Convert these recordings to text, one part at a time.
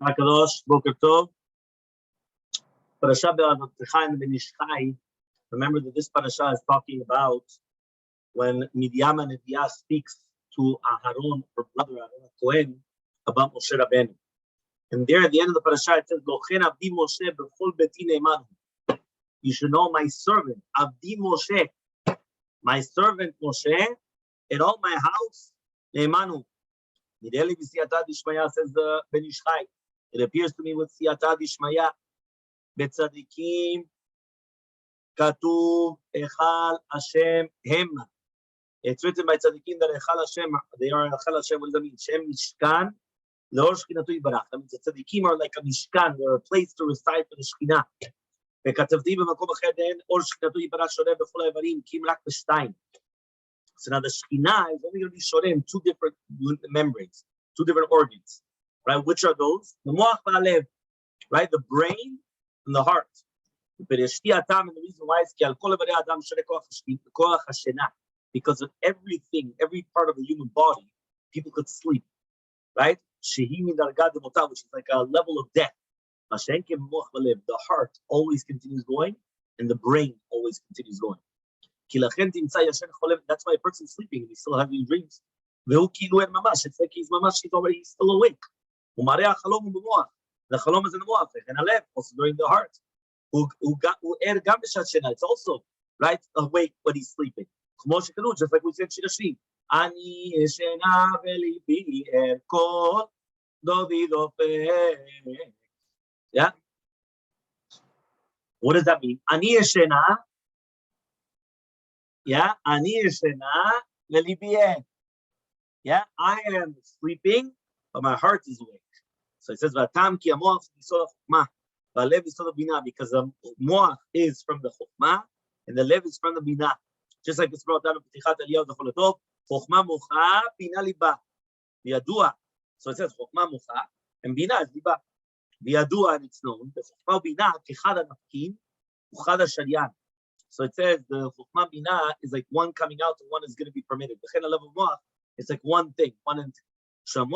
Hakadosh, Boker Tov. Parashat Behaalotecha and Ish Hai. Remember that this parasha is talking about when Miriam and Neviah speaks to Aharon, her brother Aaron Cohen, about Moshe Rabbeinu. And there at the end of the parasha it says, "Lochen Abdi Moshe b'chol beti ne'emanu." You should know my servant Abdi Moshe, my servant Moshe, in all my house ne'emanu. Nideli b'siyata d'ishmaya, says the Ben Ish Hai. It appears to me with siyata d'ishmaya. Betzadikim katuv Hechal Hashem hema. It's written by tzadikim that Hechal Hashem, they are Hechal Hashem. What does that mean? Shem mishkan leor shchinatu yibarach. That means the tzadikim are like a mishkan, they're a place to recite for the shchina. וכתבתי במקום אחר דהן אור שכינתו יתברך שורה בכל האיברים כי אם רק בשתיים. So now the shchina is only going to be shore in two different membranes, two different organs, right? Which are those? The moach v'alev, right? The brain and the heart. And the reason why is because of everything, every part of the human body, people could sleep, right? Which is like a level of death. The heart always continues going, and the brain always continues going. That's why a person's sleeping and he's still having dreams. It's like he's already still awake. The Shalom is in the moach, and Alef, also during the heart. It's also right awake when he's sleeping. Just like we said, Shirashim. Ani Yeshena velibi erkol dovidopeh. Yeah. What does that mean? Ani Yeshena. Yeah. Ani Yeshena velibi. Yeah. I am sleeping, but my heart is awake. So it says, "Vatam ki amoach yisod chokmah, v'alev yisod bina," because the moach is from the chokmah and the lev is from the bina. Just like it's brought down in Ptichat Eliyahu Zechol, chokmah mocha, bina liba, v'yadua. So it says chokmah mocha and bina is liba, v'yadua, and it's known. The chokmah bina kechad hanafkin, uchad hashariyan. So it says the chokmah bina is like one coming out and one is going to be permitted. The chen alev moach, it's like one thing, one entity. So the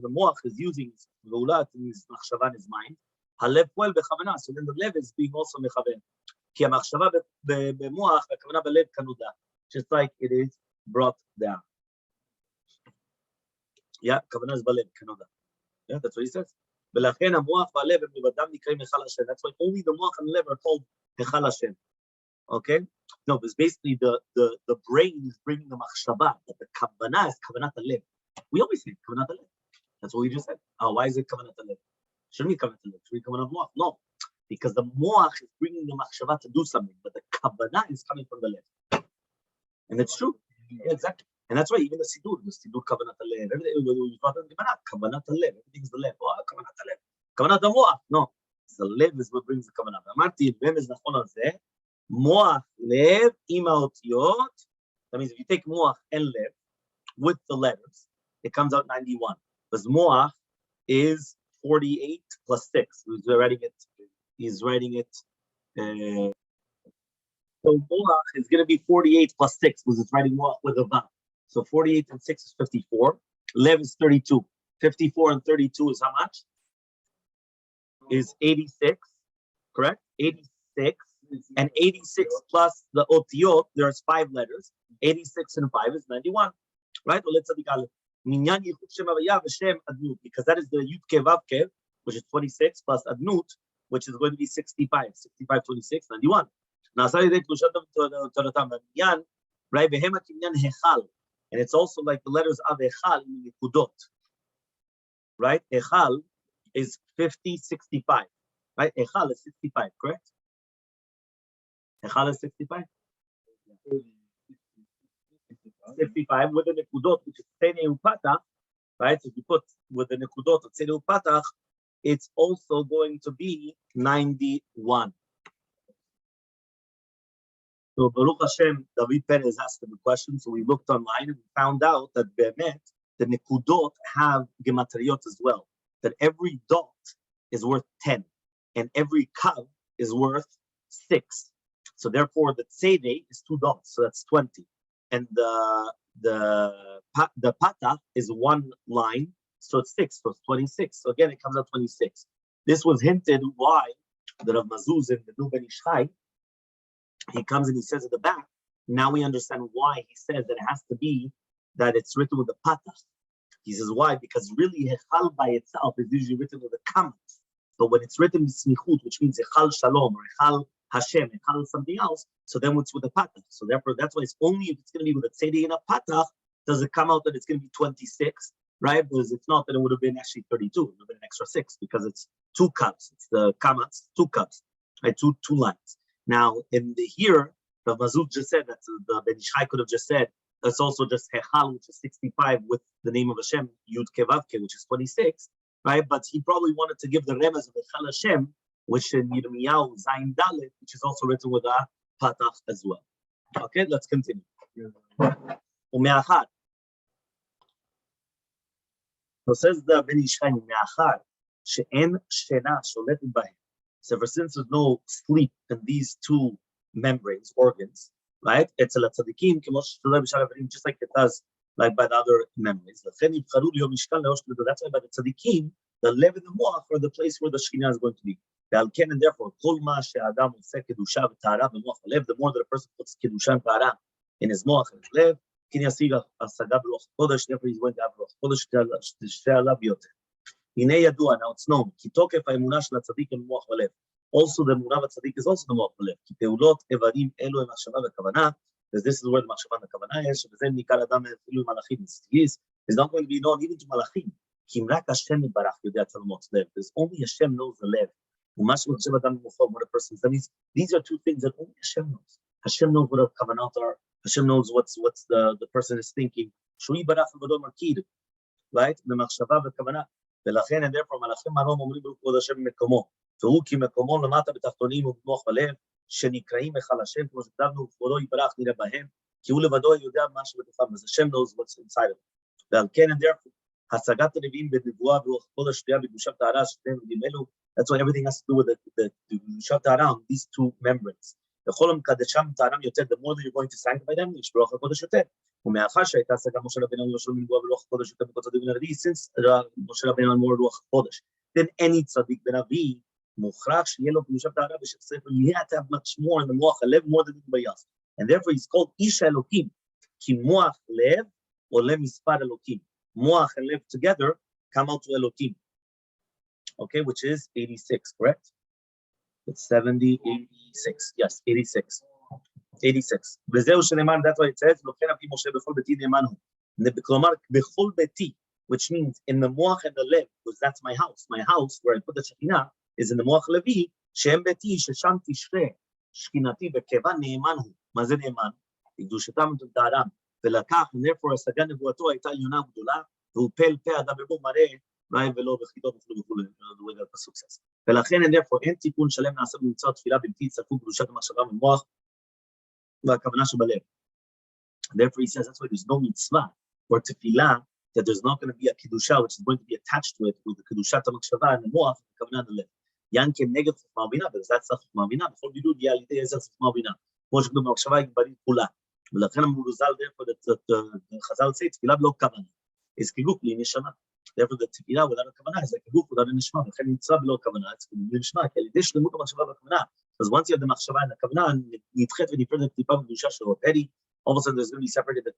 moach is using ve'ulat in his machshava in his mind. Halev poel bechavana. So then the lev is being also mechaven. Ki hamachshava bemoach v'kavana belev kanuda. Just like it is brought down. Yeah, kavana is belev kanuda. Yeah, that's what he says. V'lachen hamoach v'alev v'levadam nikreim Hechal Hashem. That's why only the moach and lev are called Hechal Hashem. Okay. No, because basically the brain is bringing the machshava, but the kavanah is kavanat alev. We always say kavanat alev. That's what we just said. Why is it kavanat alev? Shouldn't be kavanat alev. Should be kavanat moach? No, because the moach is bringing the machshava to do something, but the kavanah is coming from the lev. And it's true. Yeah, exactly. And that's why even the sidur kavanat alev. Everything kavanat alev. Everything's the lev. Kavanat alev. Kavanat the moach. No, the lev is what brings the kavanah. Amarti v'em nachon al zeh. Moach lev ima otiyot. That means if you take moach and lev with the letters, it comes out 91. Because moach is 48 plus 6. He's writing it. So moach is going to be 48 plus 6 because it's writing moach with a vav. So 48 and 6 is 54. Lev is 32. 54 and 32 is how much? Is 86. Correct? 86. And 86 plus the otiyot, there's 5 letters. 86 and 5 is 91, right? Because that is the yud ke vav ke, which is 26 plus adnut, which is going to be 65. 65, 26, 91. Now, right? And it's also like the letters of Hechal in Nekudot, right? Hechal is 50, 65, right? Hechal is 65, correct? Hechal is 65? 65 with the nekudot, which is tzedei upatach, right? So if you put with the nekudot of tzedei upatach, it's also going to be 91. So Baruch Hashem, David Perez asked him a question. So we looked online and we found out that Be'emet, the nekudot have gematriot as well. That every dot is worth 10 and every kav is worth 6. So therefore, the tzedei is 2 dots, so that's 20, and the patach is 1 line, So it's 6, so it's 26. So again, it comes out 26. This was hinted why that of Mazuz in the new Ben Ish Hai, he comes and he says at the back, now we understand why he says that it has to be that it's written with the patach. He says why? Because really Hechal by itself is usually written with the kamas. But when it's written with smichut, which means Hechal Shalom or Hechal Hashem, Hechal something else, so then it's with the patach. So therefore, that's why it's only if it's going to be with a tzedek and a patach, does it come out that it's going to be 26, right? Because if not, then it would have been actually 32. It would have been an extra 6 because it's 2 cups. It's the kamas, 2 cups, right? Two lines. Now, in the here, Rav Mazuz just said that the Ben Ish Hai could have just said, that's also just Hechal, which is 65 with the name of Hashem, Yud Kevavke, which is 26, right? But he probably wanted to give the remez of Hechal Hashem, which in Yirmiyahu, Zayin Dalet, which is also written with a patach as well. Okay, let's continue. Umeachar. So says the Ben Ish Hai, Umeachar, she'en shena sholetet bahem. So ever since there's no sleep in these 2 membranes, organs, right? It's a tzadikim, just like it does like by the other membranes. That's why by the tzadikim, the lev and the moach are the place where the Shekhinah is going to be. And therefore, the more that a person puts kedusha and tahara in his moach and his lev, therefore he's going to have ruach kodesh. Now it's known. Also, the Murav Tzaddik is also the Moach Lev. Because this is where the Machshava and the Kavanah is. It's not going to be known even to Malachim. There's only Hashem knows the Lev. What a person. That means these are 2 things that only Hashem knows. Hashem knows what our Kavanah are. Hashem knows what's the person is thinking. Right? The Machshava and the Kavanah. ולכן, and therefore, מלאכים הרום אומרים בכבוד השם במקומו, והוא כי מקומו למטה בתחתונים ובמוח בלב, שנקראים היכל השם, כמו שכתבנו, וכבודו יתברך נראה בהם, כי הוא לבדו יודע מה שבתוכם, אז השם knows what's inside of it. ועל כן, and therefore, השגת הנביאים בנבואה ברוח קודש שתהיה בקדושת טהרה, שתיהם יודעים אלו, that's why everything has to do with the קדושת טהרה, these 2 membranes. וכל המקדשם טהרם יותר, the more that you're going to sanctify them, יש ברוח הקודש יותר. ומאחר שהייתה השגה משה רבנו לא שלום לנבואה ברוח הקודש יותר בכל צדיק בן הנביא, since משה רבנו על מור רוח הקודש, then any צדיק בן הנביא מוכרח שיהיה לו קדושת טהרה בשם ספר, you have to have much more in the מוח הלב, more than anybody else. And therefore he's called איש האלוקים, כי מוח לב עולה מספר אלוקים. מוח and לב together come out to אלוקים. Okay, which is 86, correct? It's 70, 86. Yes, 86. 86. וזהו שנאמן, that's why it says, לוקחן אבי משה בכל ביתי נאמן הוא. כלומר, בכל ביתי, which means in the moach and the lev, because that's my house. My house, where I put the Shekhinah, is in the moach levi, שהם ביתי, ששם תשרה, שכינתי בקבע נאמן הוא. מה זה נאמן? לקדושתם וטהרם. ולקח, and therefore, השגה נבואתו הייתה עליונה גדולה, והוא פה אדם בבוא מראה, רעי ולא בחיתו וכו', the way that the success. ולכן, and therefore, אין תיקון שלם נעשה במצוא תפילה בלתי יצטרפו קדושת המחשבה במוח, והכוונה שבלב. Therefore, he says that's why there's no mitzvah or tefillah, that there's not going to be a kedusha which is going to be attached to it with the kedushat hamachshava and the moach, the kavanah and the lev. Yankem neged chokmah bina, because that's the chokmah bina. B'chol bidud yeh al yedei ezer chokmah bina. כמו שכתוב במחשבה יגברית כולה. ולכן אמרו ז"ל, therefore, the Chazal say תפילה בלא כוונה. is כגוף בלי נשמה. Therefore, the tefillah without a kavanah is like a guf without a neshama. ולכן מצווה בלא כוונה, it's בלי נשמה, כי על ידי שלמות המחשבה והכוונה. Because once you have the machshava and the kavanah, nidchet v'nifred klipa v'kedusha shel already, all of a sudden there's going to be separated the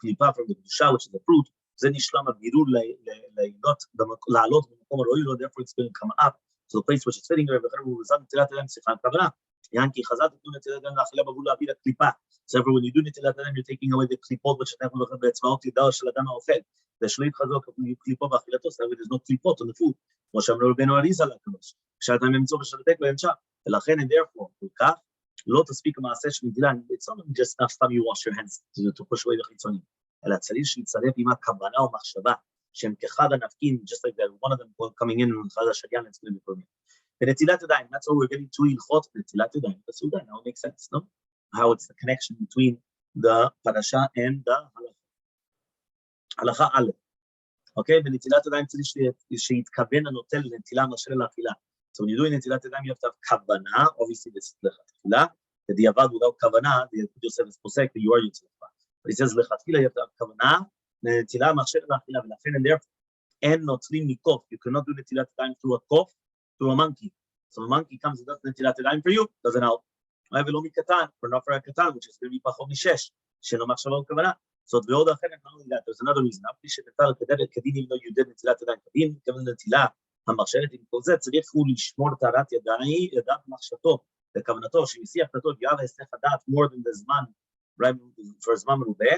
klipa from the kedusha, which is the fruit. Then nishlam abirur la'alot b'makom ha'ro'il lo, therefore it's going to come up to the place which is fitting. V'chenu v'zad netilat adam sicham kavanah. Yanki chazal t'nu netilat adam la'achila b'avul la'avir klipa. So when you do netilat adam, you're taking away the klipot which are not be'etzmaot yidal shel adam ha'ofel. V'shlo yitchazol klipo v'achilato, so there's no klipot on the food. כמו שאמר רבנו אריז"ל הקדוש, כשאתה ממצוא ושתק בהמשך. ולכן, and therefore, כל כך, לא תספיק המעשה של נטילה, it's not just enough time you wash your hands to push away the חיצונים, אלא צריך שיצרף עמה כוונה או מחשבה, שהם כאחד הנפקין, just like that, one of them coming in, אחד השגיין, it's going to be for me. ונטילת ידיים, that's all we're getting to הלכות, נטילת ידיים, בסעודה, now it makes sense, no? How it's the connection between the parasha and the הלכה א', okay? ונטילת ידיים צריך שיתכוון הנוטל לנטילה מאשר לאכילה. So when you're doing netilat yadayim, you have to have kavanah. Obviously, this is lechatfila. The diavad without kavanah, the Yosef is posek, you are Yitzchak. But he says lechatfila, you have to have kavanah. Netilah machsher la'achila, and therefore, And notlim mikof. You cannot do netilat yadayim through a kof, through a monkey. So a monkey comes and does netilat yadayim for you, doesn't help. Velo mikatan, for not for a katan, which is going to be pachot mishesh. Shelo machshava kavana. So the other thing, not only that, there's another reason. Even though you did netilat yadayim kadin, given netilah המחשבת עם כל זה, צריך הוא לשמור טהרת ידיים מחשבתו, וכוונתו, שמסיח דתו יאהב היסח הדעת more than the זמן, right, for זמן מרובה,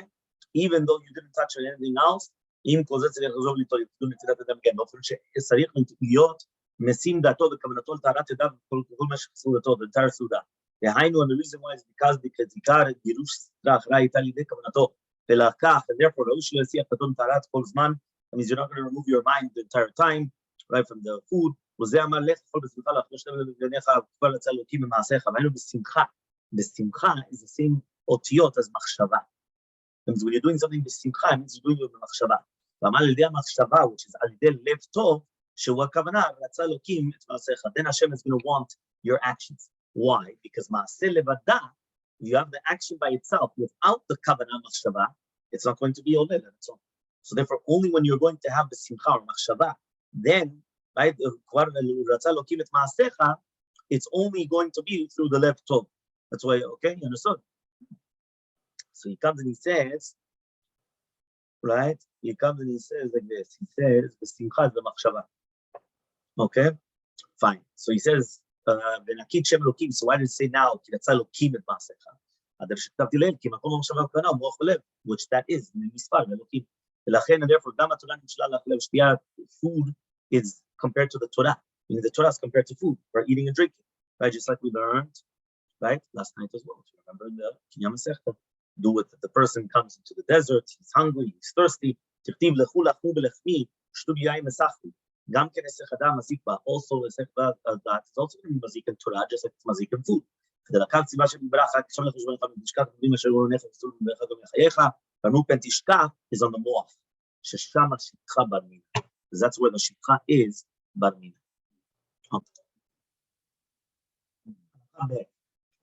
even though you didn't touch anything else, עם כל זה צריך לחזור ליטול נטילת ידיים כן, באופן שצריך להיות משים דתו וכוונתו לטהרת ידיו כל משך סעודתו, the entire סעודה. דהיינו, and the reason why is because עיקר גירוש סדרה אחרי הייתה לידי כוונתו, ולקח, and therefore, ראוי שלא יסיח דתו לטהרת כל זמן, that means you're not going to remove your mind the entire time, right, from the food, וזה אמר לך, כל בשמחה להחדש לב לבניך, כבר לצא אלוקים במעשיך, והיינו בשמחה. בשמחה is the same אותיות as מחשבה. And when you're doing something בשמחה, it means you're doing it במחשבה. ואמר על ידי המחשבה, which is על ידי לב טוב, שהוא הכוונה, רצה אלוקים את מעשיך. Then Hashem is going to want your actions. Why? Because מעשה לבדה, you have the action by itself, without the כוונה מחשבה, it's not going to be עובד on its own. So therefore, only when you're going to have בשמחה or מחשבה, then, right, it's only going to be through the left toe. That's why, okay, you understood? So he comes and he says, right, he comes and he says like this. He says, okay, fine. So he says, so why did it say now, which that is, and therefore, food is compared to the Torah. Meaning the Torah is compared to food for eating and drinking, right? Just like we learned, right, last night as well. If you remember in the Kinyam Masechta, do it that the person comes into the desert, he's hungry, he's thirsty. Also, that is also going to be mazik in Torah, just like it's mazik in food. Is on the moaf. That's where the shikha is, barmina.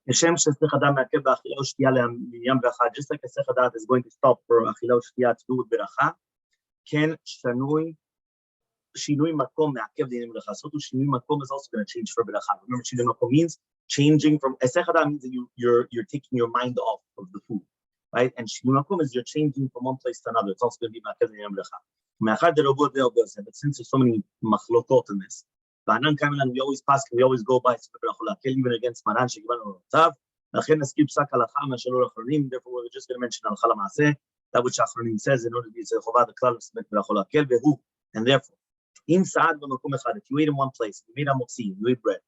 Just like a sechadat is going to stop for achila u'shtiya to do with beracha, ken shinui makom me'akev dinim beracha. So shinui makom is also going to change for beracha. Remember, shinui makom means changing from a sechadat means that you're taking your mind off of the food, right? And shinui makom is you're changing from one place to another. It's also going to be me'akev dinim beracha. But since there's so many machlokot in this, we always pass, we always go by even against Maran Shekibanu Tav. Therefore, we're just going to mention Halachah Maaseh, that which Achronim says in order to be Chovah the Klal of Berachol Hakel Vehu. And therefore, in Saad B'Makom Echad, if you ate in one place, you made a motzi, you ate bread.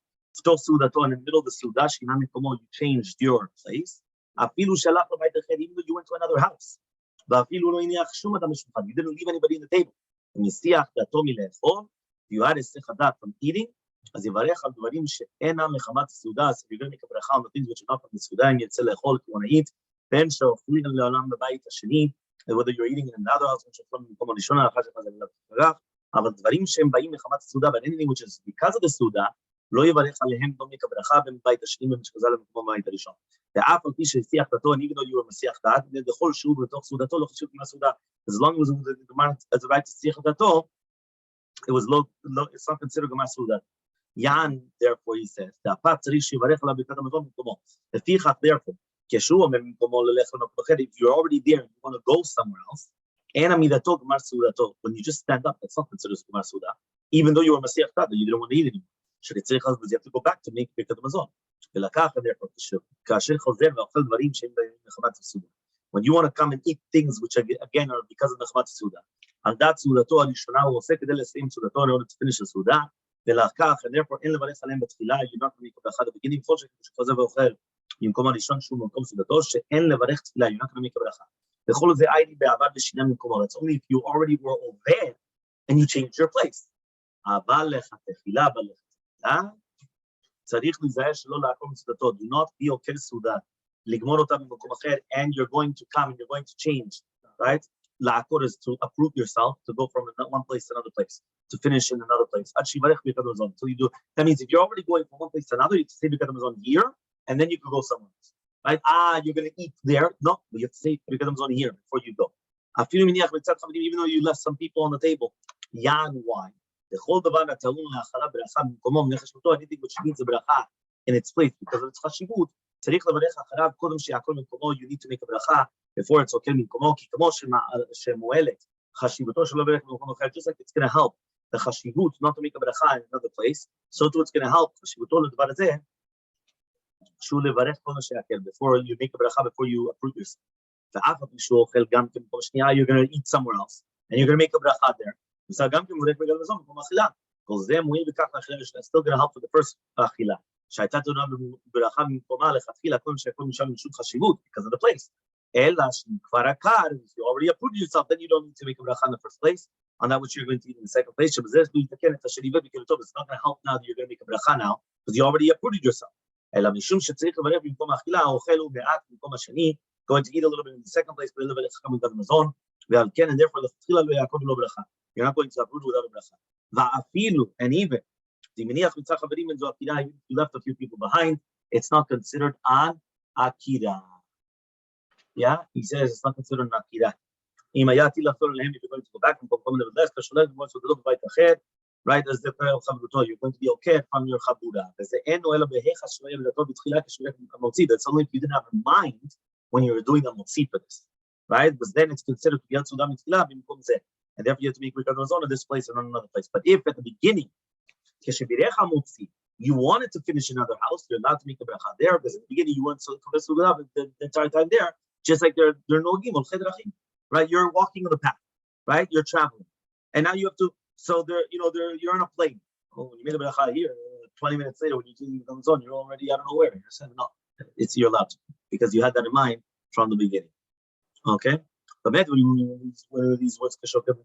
Ftoch Seudato, in the middle of the Seudah, Shinam Mikomo, you changed your place. Afilu Shalach L'Bayit Echad, even though you went to another house. You didn't leave anybody in the table. You had a sechadat from eating, as Yivarech al dvarim she'ena mechamat seudah. So you're going to make a bracha on the things which are not from the seudah, and yetzel lechol if you want to eat. Ben she'ofrin le'olam b'bayit hasheni, whether you're eating in another house, which is from the Mikom HaRishon, achar shechaz elav t'varach. Aval dvarim she'em ba'im mechamat seudah, but anything which is because of the seudah, lo yivarech alehem don't make a bracha b'bayit hasheni b'mishchazal b'mikom b'bayit harishon. Ve'af al pi she'siach dato, and even though you were mesiach dat, the whole shu b'toch seudato lo chashuv k'ma seudah. As long as the man has the right to siach dato, it was low, it's not considered Gemar Seudah. Yan, therefore, he says, therefore, if you're already there and you want to go somewhere else, when you just stand up, that's not considered Gemar Seudah, even though you were Masiach Tada, you didn't want to eat anymore. You have to go back to make Birkat Hamazon. When you want to come and eat things which again are because of the Mechamat Seudah, and that Seudato Arishona will say kedel lesim Seudato in order to finish the Seudah, and therefore in levarech alem betfilah you're not going to make a bracha at the beginning. Before שחוזר ואוכל במקום הראשון שהוא במקום סעודתו שאין לברך תפילה, you're not going to make a bracha. וכל זה הייתי בעבר ושינה ממקומו. That's only if you already were over and you changed your place. אבל לך תפילה, אבל לך תפילה, צריך להיזהר שלא לעקום סעודתו. Do not be okay סעודה. לגמור אותה במקום אחר, and you're going to come and you're going to change, right? La'akor is to uproot yourself, to go from one place to another place, to finish in another place. So you do. That means if you're already going from one place to another, you have to say Birkat Hamazon here, and then you can go somewhere else. Right? You're going to eat there. No, you have to say Birkat Hamazon here before you go. Even though you left some people on the table, Yan wine. The whole davar natalun le'achara beracha b'mkomo nechashvuto. Anything which needs a beracha in its place because of its chashivut. Tzarich levarech acharav kodem she'akol b'mkomo. You need to make a beracha before it's okay b'mkomo. Ki kamo shemuelet chashivuto shelo berech b'mkomo acher. Just like it's going to help the chashivut not to make a beracha in another place, so too it's going to help chashivuto ledavar hazeh. Shu levarech kodem she'akol before you make a beracha before you uproot yourself. You're going to eat somewhere else, and you're going to make a bracha there. It's still going to help for the first achila. Because of the place. If you already approved yourself, then you don't need to make a bracha in the first place on that which you're going to eat in the second place. It's not going to help now that you're going to make a bracha now, because you already approved yourself. Going to eat a little bit in the second place, but a little bit coming to the mazon. And therefore, you're not going to uproot without a bracha. And even if you left a few people behind, it's not considered an akira. Yeah, he says it's not considered an akira. If you're going to go back and right, as the prayer of Chabruto, you're going to be okay from your Chabura. That's only if you didn't have a mind when you were doing the motzi for this, right? Because then it's considered to be Seudah mitfilah b'mkom zeh, and therefore you have to make Birkat Hamazon in this place and not another place. But if at the beginning, you wanted to finish another house, you're allowed to make the bracha there, because at the beginning you want to the entire time there, just like there are no gimel chedrachim, right? You're walking on the path, right? You're traveling, and now you have to. So you're on a plane. Oh, when you made the bracha here, 20 minutes later when you do the Hamazon, you're already I don't know where. You're saying no. You're allowed to, because you had that in mind from the beginning. Okay? But when these words, if you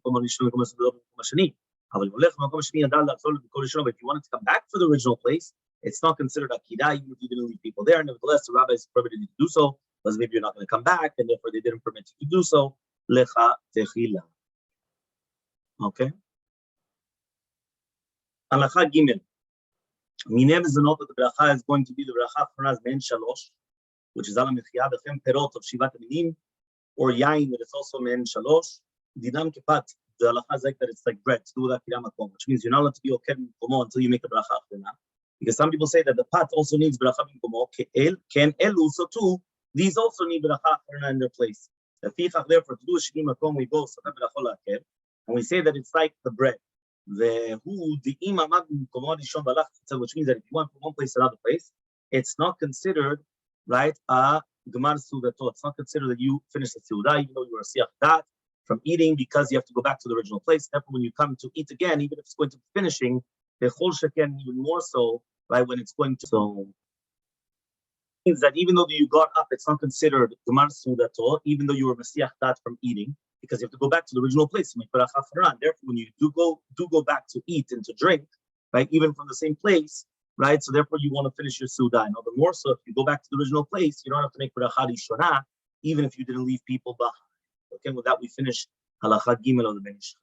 wanted to come back to the original place, it's not considered akida, even if you didn't leave people there. Nevertheless, the rabbis permitted you to do so, because maybe you're not going to come back, and therefore they didn't permit you to do so. Lecha techila. Okay? Halacha Gimel. Mineh mezonot that the bracha is going to be the bracha Parshas ben shalosh, which is ala mechiyah bechem perot of shivat minim, or yain that it's also men shalosh. Dinam kepat, the halacha is like that it's like bread to do with akira makom, which means you're not allowed to be okay b'mkomo until you make the bracha after that. Because some people say that the pat also needs bracha b'mkomo, ken elu, so too these also need bracha after in their place. Therefore, to do a shigi makom we go and we say that it's like the bread. Which means that if you went from one place to another place, it's not considered, right, a gemar seudato. It's not considered that you finished the seudah, even though you were a siach dat from eating, because you have to go back to the original place. Therefore, when you come to eat again, even if it's going to be finishing, Hechal sheken even more so, right, when it's going to. So means that even though you got up, it's not considered gemar seudato, even though you were mesiach dat from eating, because you have to go back to the original place. Therefore, when you do go back to eat and to drink, right, even from the same place, right, so therefore you want to finish your Seudah. And the more so, if you go back to the original place, you don't have to make bracha rishona, even if you didn't leave people behind. Okay, with that we finish Halacha Gimel of the Ben Ish Hai.